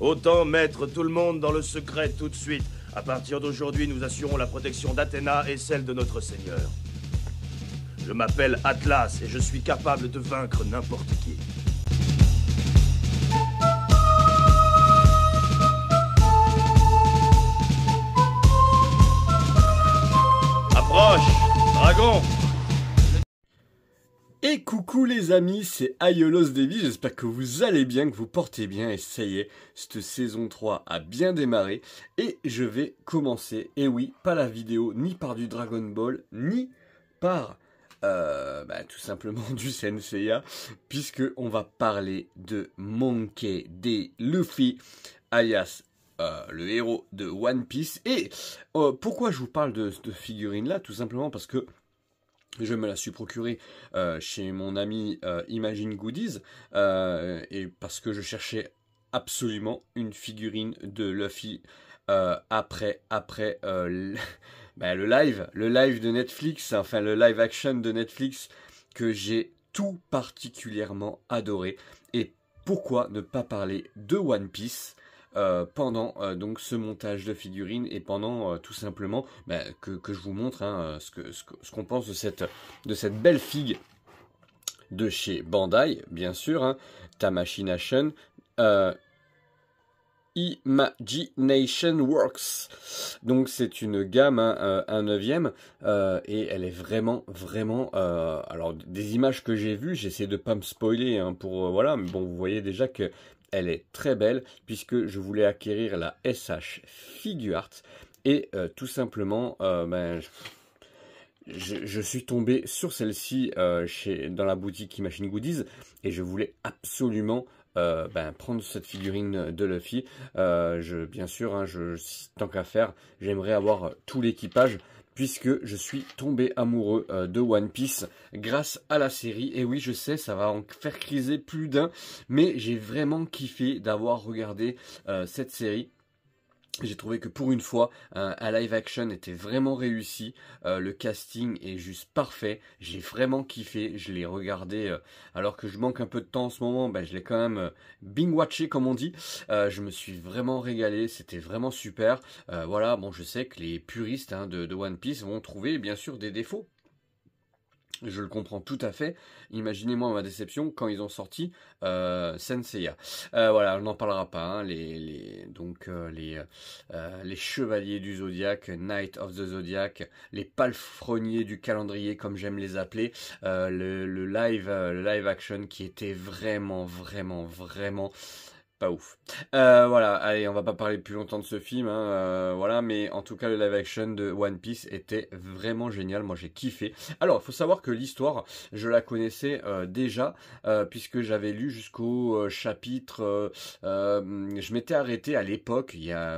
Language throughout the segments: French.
Autant mettre tout le monde dans le secret tout de suite. À partir d'aujourd'hui, nous assurons la protection d'Athéna et celle de notre Seigneur. Je m'appelle Atlas et je suis capable de vaincre n'importe qui. Approche, dragon! Et coucou les amis, c'est Aiolos Davy, j'espère que vous allez bien, que vous portez bien, et ça y est, cette saison 3 a bien démarré, et je vais commencer, et oui, pas la vidéo, ni par du Dragon Ball, ni par, tout simplement du Senseiya, puisque on va parler de Monkey D. Luffy, alias le héros de One Piece, et pourquoi je vous parle de cette figurine-là? Tout simplement parce que je me la suis procurée chez mon ami Imagine Goodies et parce que je cherchais absolument une figurine de Luffy après le live de Netflix, enfin le live action de Netflix que j'ai tout particulièrement adoré. Et pourquoi ne pas parler de One Piece pendant donc ce montage de figurines et pendant tout simplement que je vous montre ce qu'on pense de cette belle figue de chez Bandai, bien sûr, Tamashii Nation, Imagination Works. Donc c'est une gamme, un neuvième, et elle est vraiment, alors des images que j'ai vues, j'essaie de pas me spoiler voilà, mais bon, vous voyez déjà que elle est très belle, puisque je voulais acquérir la SH Figuart, et tout simplement, je suis tombé sur celle-ci dans la boutique Imagine Goodies, et je voulais absolument prendre cette figurine de Luffy. Bien sûr, tant qu'à faire, j'aimerais avoir tout l'équipage, puisque je suis tombé amoureux de One Piece grâce à la série. Et oui, je sais, ça va en faire criser plus d'un, mais j'ai vraiment kiffé d'avoir regardé cette série. J'ai trouvé que pour une fois, un live action était vraiment réussi, le casting est juste parfait, j'ai vraiment kiffé, je l'ai regardé, alors que je manque un peu de temps en ce moment, je l'ai quand même binge-watché comme on dit, je me suis vraiment régalé, c'était vraiment super. Voilà, bon, je sais que les puristes de One Piece vont trouver bien sûr des défauts. Je le comprends tout à fait. Imaginez-moi ma déception quand ils ont sorti Senseiya. Voilà, on n'en parlera pas. Les chevaliers du Zodiac, Knight of the Zodiac, les palefreniers du calendrier, comme j'aime les appeler. Le live action qui était vraiment pas ouf. Voilà, allez, on va pas parler plus longtemps de ce film, voilà, mais en tout cas, le live action de One Piece était vraiment génial, moi j'ai kiffé. Alors, il faut savoir que l'histoire, je la connaissais déjà, puisque j'avais lu jusqu'au chapitre, je m'étais arrêté à l'époque,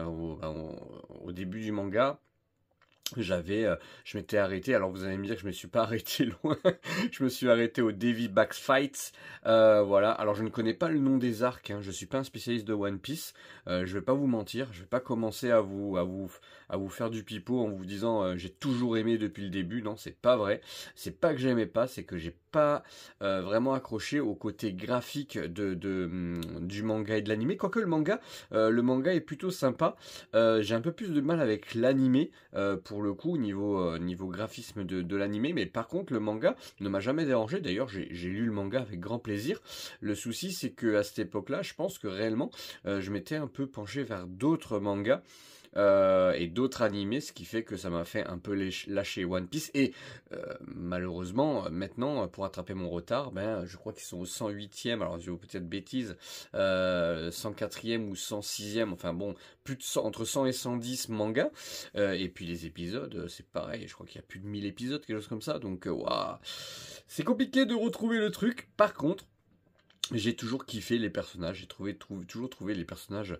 au début du manga. Je m'étais arrêté, alors vous allez me dire que je me suis pas arrêté loin, je me suis arrêté au Davy Back Fights, voilà, alors je ne connais pas le nom des arcs, je suis pas un spécialiste de One Piece, je vais pas vous mentir, je vais pas commencer à vous faire du pipeau en vous disant j'ai toujours aimé depuis le début, non c'est pas vrai, c'est pas que j'aimais pas, c'est que j'ai pas vraiment accroché au côté graphique du manga et de l'animé, quoique le manga est plutôt sympa, j'ai un peu plus de mal avec l'animé, pour le coup niveau graphisme de l'animé, mais par contre le manga ne m'a jamais dérangé. D'ailleurs j'ai lu le manga avec grand plaisir. Le souci c'est que à cette époque là je pense que réellement je m'étais un peu penché vers d'autres mangas et d'autres animés, ce qui fait que ça m'a fait un peu lâcher One Piece, et malheureusement maintenant, pour attraper mon retard, je crois qu'ils sont au 108e, alors je vais peut-être bêtise, 104e ou 106e, enfin bon, entre 100 et 110 mangas, et puis les épisodes, c'est pareil, je crois qu'il y a plus de 1000 épisodes, quelque chose comme ça, donc waouh, c'est compliqué de retrouver le truc. Par contre, j'ai toujours kiffé les personnages, toujours trouvé les personnages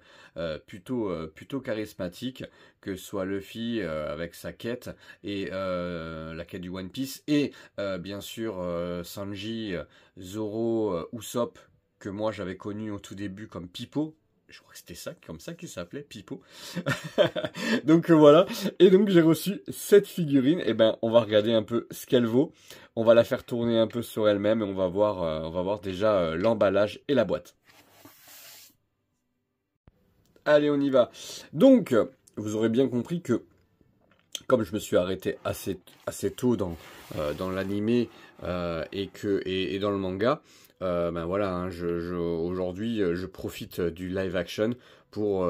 plutôt charismatiques, que ce soit Luffy avec sa quête et la quête du One Piece, et bien sûr Sanji, Zoro, Usopp, que moi j'avais connu au tout début comme Pipo. Je crois que c'était comme ça qu'il s'appelait, Pipo. Donc voilà, et donc j'ai reçu cette figurine, et on va regarder un peu ce qu'elle vaut. On va la faire tourner un peu sur elle-même, et on va voir déjà l'emballage et la boîte. Allez, on y va. Donc, vous aurez bien compris que, comme je me suis arrêté assez tôt dans l'animé et dans le manga, ben voilà, hein, aujourd'hui, je profite du live action pour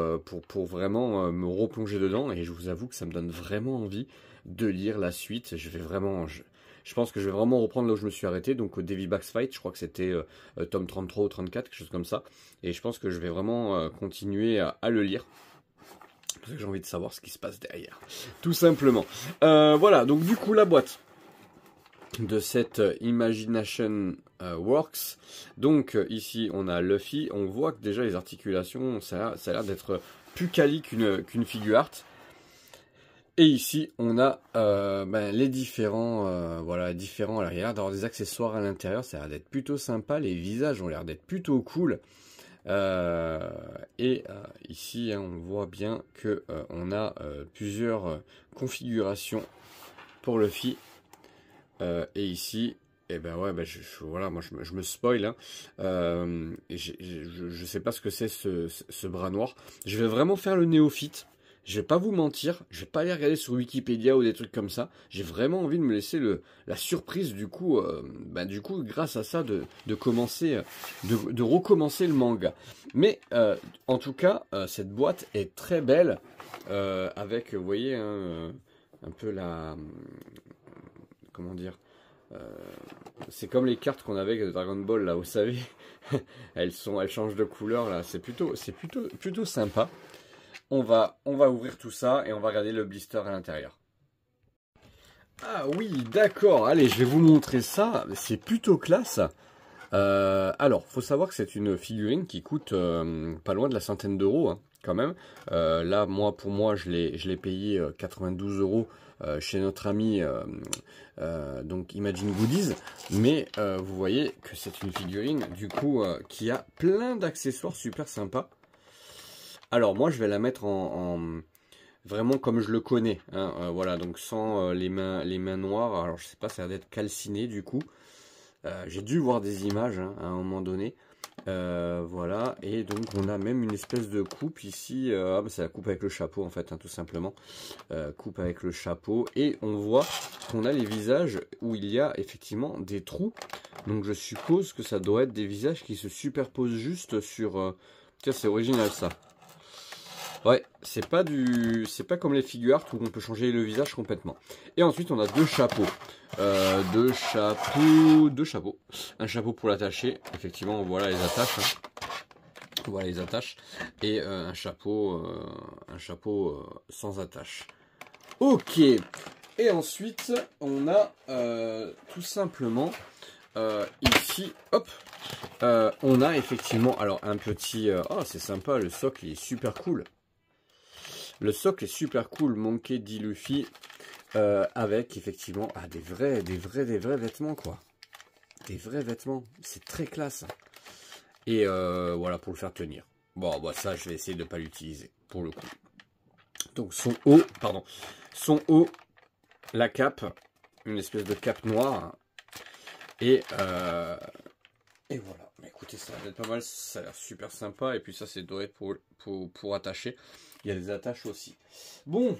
vraiment me replonger dedans. Et je vous avoue que ça me donne vraiment envie de lire la suite. Je pense que je vais vraiment reprendre là où je me suis arrêté, donc au Davy Bax Fight, je crois que c'était tome 33 ou 34, quelque chose comme ça. Et je pense que je vais vraiment continuer à le lire. Parce que j'ai envie de savoir ce qui se passe derrière. Tout simplement. Voilà, donc du coup la boîte de cette Imagination Works. Donc ici on a Luffy. On voit que déjà les articulations, ça a l'air d'être plus quali qu'une figure art. Et ici, on a les différents, voilà, différents à l'arrière, d'avoir des accessoires à l'intérieur, ça a l'air d'être plutôt sympa, les visages ont l'air d'être plutôt cool. Ici, hein, on voit bien que on a plusieurs configurations pour Luffy. Et ici, et ben ouais, voilà, moi je me spoil. Hein. Je sais pas ce que c'est ce bras noir. Je vais vraiment faire le néophyte. Je vais pas vous mentir, je vais pas aller regarder sur Wikipédia ou des trucs comme ça. J'ai vraiment envie de me laisser la surprise du coup, grâce à ça, de commencer, de recommencer le manga. Mais en tout cas, cette boîte est très belle, avec, vous voyez, hein, un peu la, comment dire, c'est comme les cartes qu'on avait avec Dragon Ball là, vous savez, elles changent de couleur là. C'est plutôt sympa. On va ouvrir tout ça et on va regarder le blister à l'intérieur. Ah oui, d'accord. Allez, je vais vous montrer ça. C'est plutôt classe. Alors, faut savoir que c'est une figurine qui coûte pas loin de la centaine d'euros, hein, quand même. Là, pour moi, je l'ai payé 92 euros chez notre ami donc Imagine Goodies. Mais vous voyez que c'est une figurine, du coup, qui a plein d'accessoires super sympas. Alors moi je vais la mettre en vraiment comme je le connais, hein, voilà, donc sans les mains noires. Alors je sais pas, ça a l'air d'être calciné du coup. J'ai dû voir des images, hein, à un moment donné. Voilà, et donc on a même une espèce de coupe ici. C'est la coupe avec le chapeau en fait, hein, tout simplement. Coupe avec le chapeau, et on voit qu'on a les visages où il y a effectivement des trous. Donc je suppose que ça doit être des visages qui se superposent juste sur... Tiens, c'est original ça. Ouais, c'est pas comme les figures art où on peut changer le visage complètement. Et ensuite, on a deux chapeaux. Deux chapeaux. Un chapeau pour l'attacher. Effectivement, on voit là les attaches. Hein. On voit les attaches. Et un chapeau sans attache. Ok. Et ensuite, on a tout simplement ici, hop. On a effectivement, alors un petit... oh, c'est sympa, le socle il est super cool. Le socle est super cool, Monkey D. Luffy, avec effectivement des vrais vêtements, quoi. Des vrais vêtements, c'est très classe. Et voilà, pour le faire tenir. Bon, bah ça, je vais essayer de ne pas l'utiliser, pour le coup. Donc son haut, la cape, une espèce de cape noire. Et voilà, mais écoutez, ça va être pas mal, ça a l'air super sympa. Et puis ça, c'est doré pour attacher. Il y a des attaches aussi. Bon,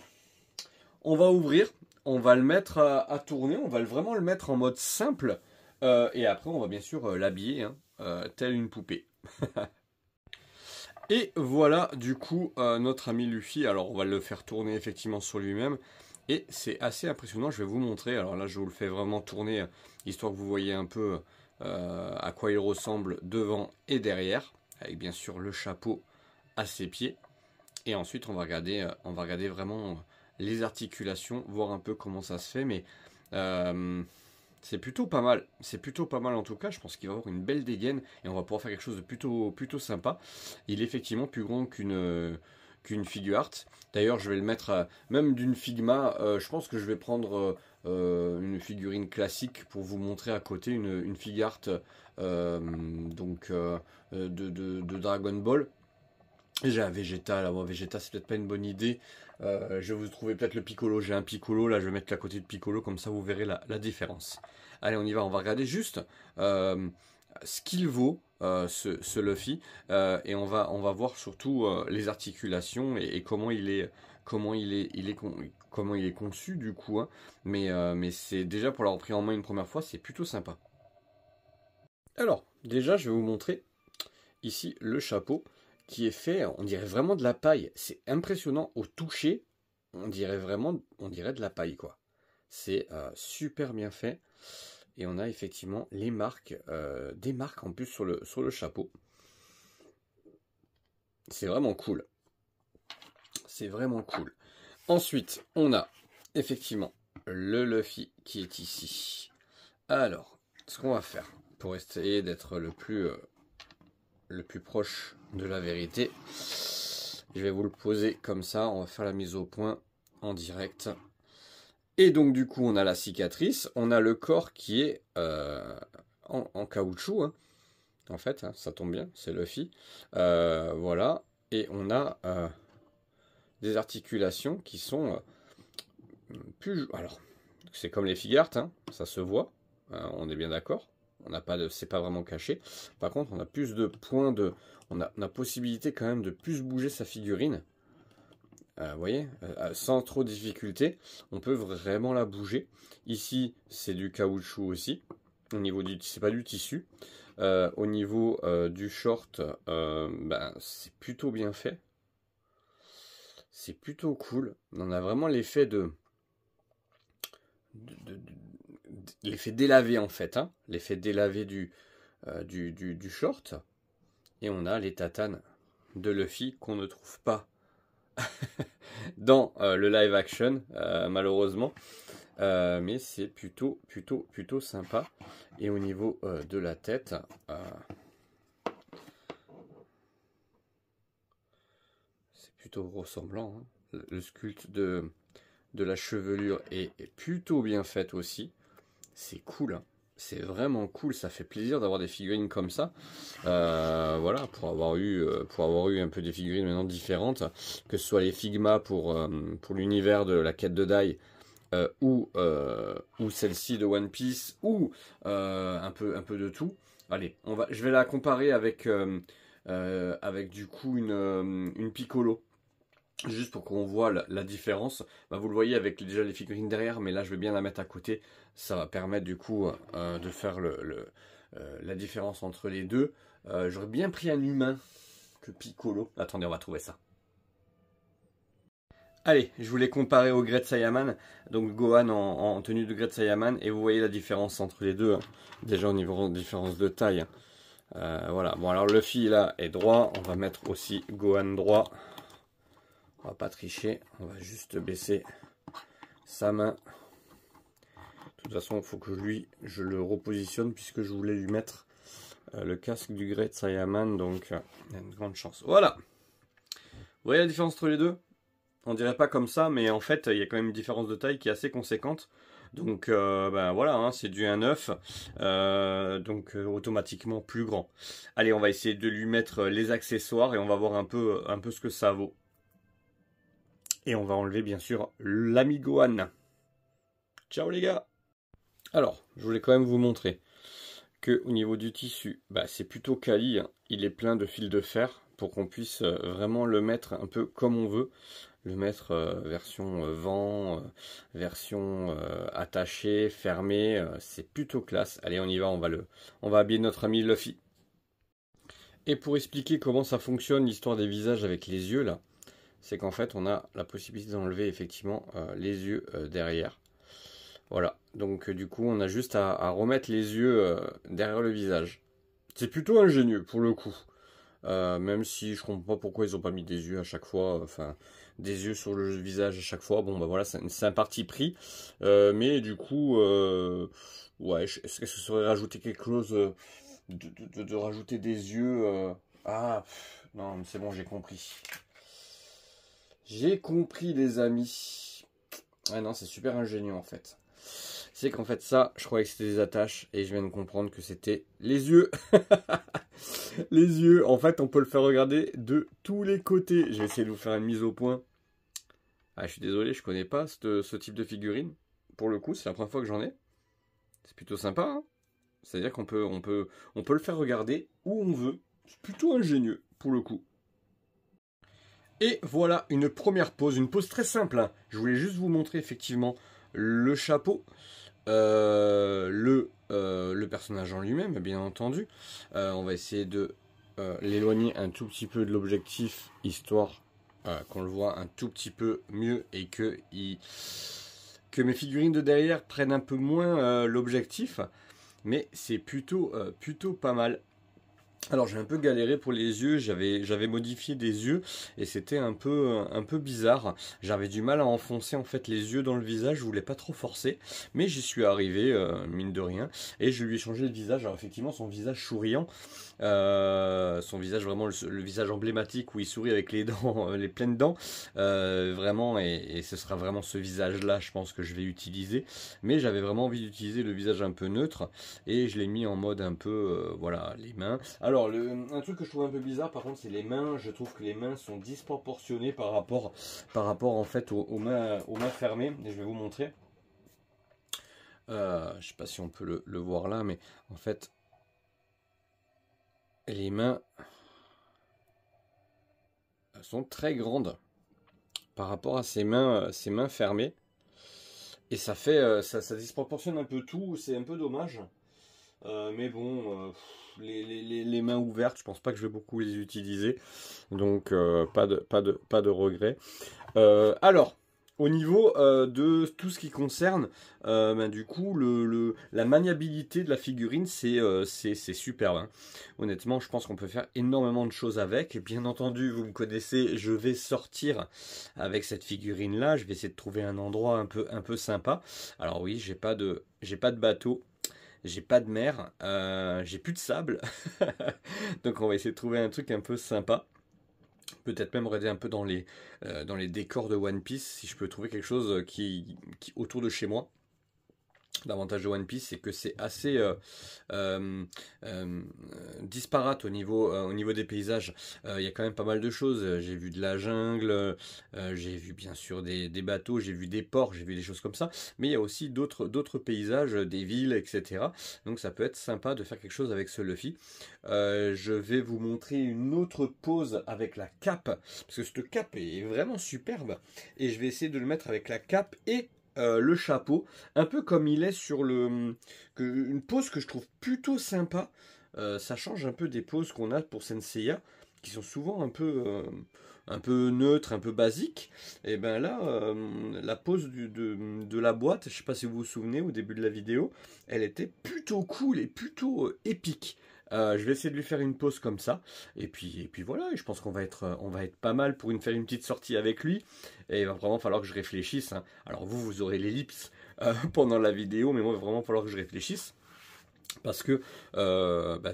on va ouvrir, on va le mettre à tourner, on va vraiment le mettre en mode simple. Et après, on va bien sûr l'habiller, hein, telle une poupée. Et voilà, du coup, notre ami Luffy. Alors, on va le faire tourner effectivement sur lui-même. Et c'est assez impressionnant, je vais vous montrer. Alors là, je vous le fais vraiment tourner, histoire que vous voyez un peu à quoi il ressemble devant et derrière. Avec bien sûr le chapeau à ses pieds. Et ensuite, on va regarder vraiment les articulations, voir un peu comment ça se fait. Mais c'est plutôt pas mal. C'est plutôt pas mal en tout cas. Je pense qu'il va avoir une belle dégaine et on va pouvoir faire quelque chose de plutôt sympa. Il est effectivement plus grand qu'une figure art. D'ailleurs, je vais le mettre même d'une Figma. Je pense que je vais prendre une figurine classique pour vous montrer à côté une figure art de Dragon Ball. J'ai un Vegeta, là, bon, Vegeta c'est peut-être pas une bonne idée. Je vais vous trouver peut-être le Piccolo, j'ai un Piccolo, là je vais mettre à côté de Piccolo, comme ça vous verrez la différence. Allez, on y va, on va regarder juste ce qu'il vaut, ce Luffy, et on va voir surtout les articulations et comment il est conçu du coup, hein. Mais c'est déjà pour l'avoir pris en main une première fois, c'est plutôt sympa. Alors, déjà, je vais vous montrer ici le chapeau qui est fait, on dirait vraiment de la paille. C'est impressionnant au toucher, on dirait de la paille, quoi. C'est super bien fait. Et on a effectivement les marques, des marques en plus sur le chapeau. C'est vraiment cool. C'est vraiment cool. Ensuite, on a effectivement le Luffy qui est ici. Alors, ce qu'on va faire pour essayer d'être le plus proche de la vérité, je vais vous le poser comme ça. On va faire la mise au point en direct. Et donc du coup, on a la cicatrice. On a le corps qui est en caoutchouc, hein. En fait, hein, ça tombe bien, c'est Luffy. Voilà. Et on a des articulations qui sont plus... Alors, c'est comme les figures, hein, ça se voit, on est bien d'accord. On n'a pas de, c'est pas vraiment caché. Par contre, on a plus de points de... On a possibilité quand même de plus bouger sa figurine. Vous voyez, sans trop de difficulté, on peut vraiment la bouger. Ici, c'est du caoutchouc aussi. Au niveau du... C'est pas du tissu. Au niveau du short, ben, c'est plutôt bien fait. C'est plutôt cool. On a vraiment l'effet l'effet délavé en fait, hein. L'effet délavé du short. Et on a les tatanes de Luffy qu'on ne trouve pas dans le live action, malheureusement. Mais c'est plutôt sympa. Et au niveau de la tête, c'est plutôt ressemblant, hein. Le sculpte de la chevelure est plutôt bien fait aussi. C'est cool, hein. C'est vraiment cool, ça fait plaisir d'avoir des figurines comme ça. Voilà, pour avoir eu un peu des figurines maintenant différentes, que ce soit les Figma pour l'univers de la quête de Dai, ou celle-ci de One Piece, ou un peu de tout. Allez, je vais la comparer avec du coup une Piccolo. Juste pour qu'on voit la différence. Bah, vous le voyez avec déjà les figurines derrière, mais là je vais bien la mettre à côté. Ça va permettre du coup de faire la différence entre les deux. J'aurais bien pris un humain que Piccolo. Attendez, on va trouver ça. Allez, je voulais comparer au Great Saiyaman. Donc Gohan en tenue de Great Saiyaman. Et vous voyez la différence entre les deux, hein. Déjà au niveau de différence de taille. Voilà, bon alors Luffy là est droit. On va mettre aussi Gohan droit. On va pas tricher, on va juste baisser sa main. De toute façon, il faut que je le repositionne puisque je voulais lui mettre le casque du Great Saiyaman, donc il y a une grande chance. Voilà. Vous voyez la différence entre les deux? On dirait pas comme ça, mais en fait, il y a quand même une différence de taille qui est assez conséquente. Donc, ben voilà, hein, c'est du 1,9, donc automatiquement plus grand. Allez, on va essayer de lui mettre les accessoires et on va voir un peu ce que ça vaut. Et on va enlever bien sûr l'ami Gohan. Ciao les gars. Alors, je voulais quand même vous montrer que au niveau du tissu, bah, c'est plutôt quali, hein. Il est plein de fils de fer pour qu'on puisse vraiment le mettre un peu comme on veut. Le mettre version vent, version attaché, fermé. C'est plutôt classe. Allez, on y va, on va habiller notre ami Luffy. Et pour expliquer comment ça fonctionne, l'histoire des visages avec les yeux là, c'est qu'en fait on a la possibilité d'enlever effectivement les yeux derrière. Voilà, donc du coup on a juste à remettre les yeux derrière le visage. C'est plutôt ingénieux pour le coup. Même si je comprends pas pourquoi ils ont pas mis des yeux à chaque fois, enfin des yeux sur le visage à chaque fois. Bon bah voilà, c'est un parti pris. Mais du coup, ouais, est-ce que ce serait rajouter quelque chose, de rajouter des yeux ah, non, c'est bon, j'ai compris. J'ai compris les amis. Ah non, c'est super ingénieux en fait. C'est qu'en fait ça, je croyais que c'était des attaches et je viens de comprendre que c'était les yeux. Les yeux, en fait on peut le faire regarder de tous les côtés. Je vais essayer de vous faire une mise au point. Ah, je suis désolé, je connais pas ce type de figurine. Pour le coup, c'est la première fois que j'en ai. C'est plutôt sympa, hein. C'est-à-dire qu'on peut le faire regarder où on veut. C'est plutôt ingénieux, pour le coup. Et voilà une première pose, une pose très simple, hein. Je voulais juste vous montrer effectivement le chapeau, le personnage en lui-même, bien entendu. On va essayer de l'éloigner un tout petit peu de l'objectif, histoire qu'on le voit un tout petit peu mieux et que mes figurines de derrière prennent un peu moins l'objectif. Mais c'est plutôt pas mal. Alors j'ai un peu galéré pour les yeux, j'avais modifié des yeux et c'était un peu bizarre. J'avais du mal à enfoncer en fait les yeux dans le visage, je voulais pas trop forcer, mais j'y suis arrivé, mine de rien, et je lui ai changé le visage. Alors effectivement son visage souriant, son visage vraiment le visage emblématique où il sourit avec les dents, les pleines dents, vraiment, et ce sera vraiment ce visage-là, je pense que je vais utiliser. Mais j'avais vraiment envie d'utiliser le visage un peu neutre et je l'ai mis en mode un peu, voilà, les mains. Alors, un truc que je trouve un peu bizarre, par contre, c'est les mains. Je trouve que les mains sont disproportionnées par rapport en fait aux mains fermées. Et je vais vous montrer. Je sais pas si on peut le voir là, mais en fait, les mains sont très grandes par rapport à ces mains fermées. Et ça fait, ça disproportionne un peu tout. C'est un peu dommage. Mais bon, les mains ouvertes, je pense pas que je vais beaucoup les utiliser. Donc, pas de regret. Alors, au niveau de tout ce qui concerne, du coup, la maniabilité de la figurine, c'est superbe, hein. Honnêtement, je pense qu'on peut faire énormément de choses avec. Et bien entendu, vous me connaissez, je vais sortir avec cette figurine-là. Je vais essayer de trouver un endroit un peu sympa. Alors oui, j'ai pas de bateau. J'ai pas de mer, j'ai plus de sable, donc on va essayer de trouver un truc un peu sympa. Peut-être même regarder un peu dans les décors de One Piece, si je peux trouver quelque chose qui autour de chez moi. L'avantage de One Piece, c'est que c'est assez disparate au niveau des paysages. Il y a quand même pas mal de choses. J'ai vu de la jungle, j'ai vu bien sûr des bateaux, j'ai vu des ports, j'ai vu des choses comme ça. Mais il y a aussi d'autres paysages, des villes, etc. Donc ça peut être sympa de faire quelque chose avec ce Luffy. Je vais vous montrer une autre pose avec la cape, parce que cette cape est vraiment superbe. Et je vais essayer de le mettre avec la cape et le chapeau, un peu comme il est sur une pose que je trouve plutôt sympa. Ça change un peu des poses qu'on a pour Senseiya, qui sont souvent un peu neutres, un peu basiques. Et ben là, la pose de la boîte, je sais pas si vous vous souvenez au début de la vidéo, elle était plutôt cool et plutôt épique. Je vais essayer de lui faire une pause comme ça. Et puis voilà, je pense qu'on va être pas mal pour faire une petite sortie avec lui. Et il va vraiment falloir que je réfléchisse, hein. Alors vous aurez l'ellipse pendant la vidéo, mais moi il va vraiment falloir que je réfléchisse. Parce que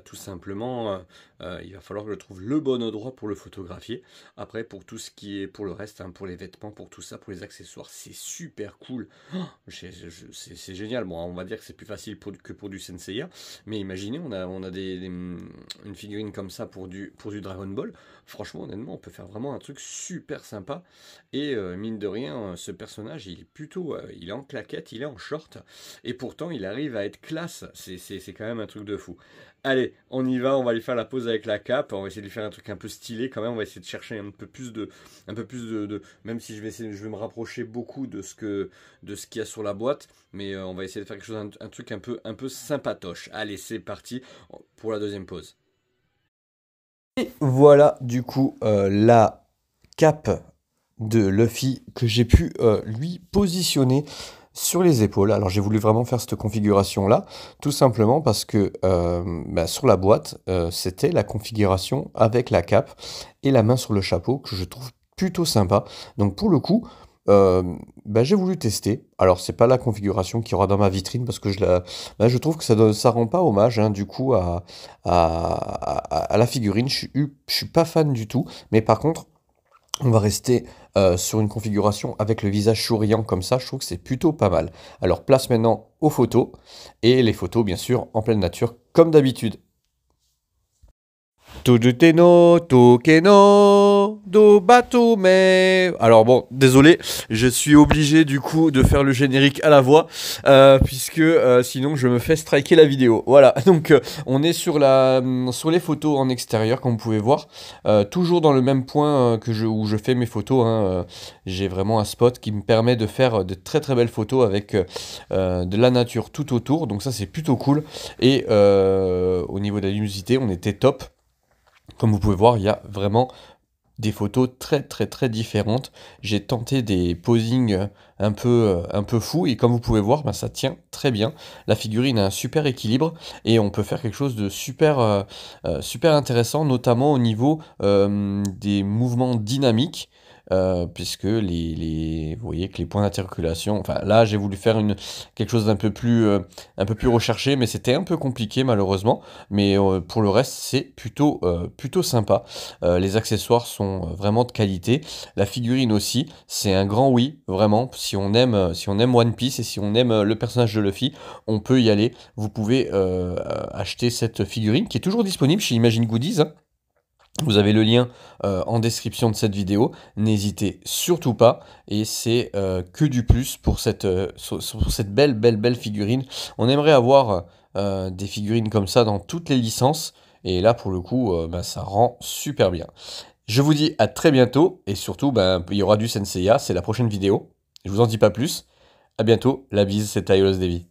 tout simplement, il va falloir que je trouve le bon endroit pour le photographier. Après, pour tout ce qui est pour le reste, hein, pour les vêtements, pour tout ça, pour les accessoires, c'est super cool. Oh, c'est génial. Bon, on va dire que c'est plus facile que pour du Senseiya. Mais imaginez, on a une figurine comme ça pour du Dragon Ball. Franchement, honnêtement, on peut faire vraiment un truc super sympa. Et mine de rien, ce personnage, il est plutôt, il est en claquette, il est en short. Et pourtant, il arrive à être classe. C'est quand même un truc de fou. Allez, on y va, on va lui faire la pose avec la cape, on va essayer de lui faire un truc un peu stylé quand même, on va essayer de chercher un peu plus de même si je vais me rapprocher beaucoup de ce qu'il y a sur la boîte, mais on va essayer de faire quelque chose, un truc un peu sympatoche. Allez, c'est parti pour la deuxième pose. Et voilà du coup la cape de Luffy que j'ai pu lui positionner sur les épaules. Alors j'ai voulu vraiment faire cette configuration là, tout simplement parce que sur la boîte, c'était la configuration avec la cape et la main sur le chapeau que je trouve plutôt sympa. Donc pour le coup, j'ai voulu tester. Alors c'est pas la configuration qu'il y aura dans ma vitrine parce que je trouve que ça rend pas hommage, hein, du coup à la figurine. Je suis pas fan du tout, mais par contre on va rester sur une configuration avec le visage souriant comme ça, je trouve que c'est plutôt pas mal. Alors place maintenant aux photos, et les photos bien sûr en pleine nature comme d'habitude. Toduteno, tokeno, do batume. Alors bon, désolé, je suis obligé du coup de faire le générique à la voix, puisque sinon je me fais striker la vidéo. Voilà, donc on est sur sur les photos en extérieur, comme vous pouvez voir, toujours dans le même point où je fais mes photos. J'ai vraiment un spot qui me permet de faire de très très belles photos avec de la nature tout autour, donc ça c'est plutôt cool. Et au niveau de la luminosité, on était top. Comme vous pouvez voir, il y a vraiment des photos très très très différentes. J'ai tenté des posings un peu fous et comme vous pouvez voir, bah, ça tient très bien. La figurine a un super équilibre et on peut faire quelque chose de super intéressant, notamment au niveau des mouvements dynamiques. Puisque vous voyez que les points d'interculation, enfin là j'ai voulu faire quelque chose un peu plus recherché, mais c'était un peu compliqué malheureusement. Mais pour le reste, c'est plutôt sympa. Les accessoires sont vraiment de qualité. La figurine aussi, c'est un grand oui, vraiment. Si on aime One Piece et si on aime le personnage de Luffy, on peut y aller. Vous pouvez acheter cette figurine qui est toujours disponible chez Imagine Goodies, hein. Vous avez le lien en description de cette vidéo. N'hésitez surtout pas. Et c'est que du plus pour pour cette belle figurine. On aimerait avoir des figurines comme ça dans toutes les licences. Et là, pour le coup, bah, ça rend super bien. Je vous dis à très bientôt. Et surtout, ben, il y aura du Senseiya. C'est la prochaine vidéo. Je vous en dis pas plus. À bientôt. La bise, c'est Tylos Devi.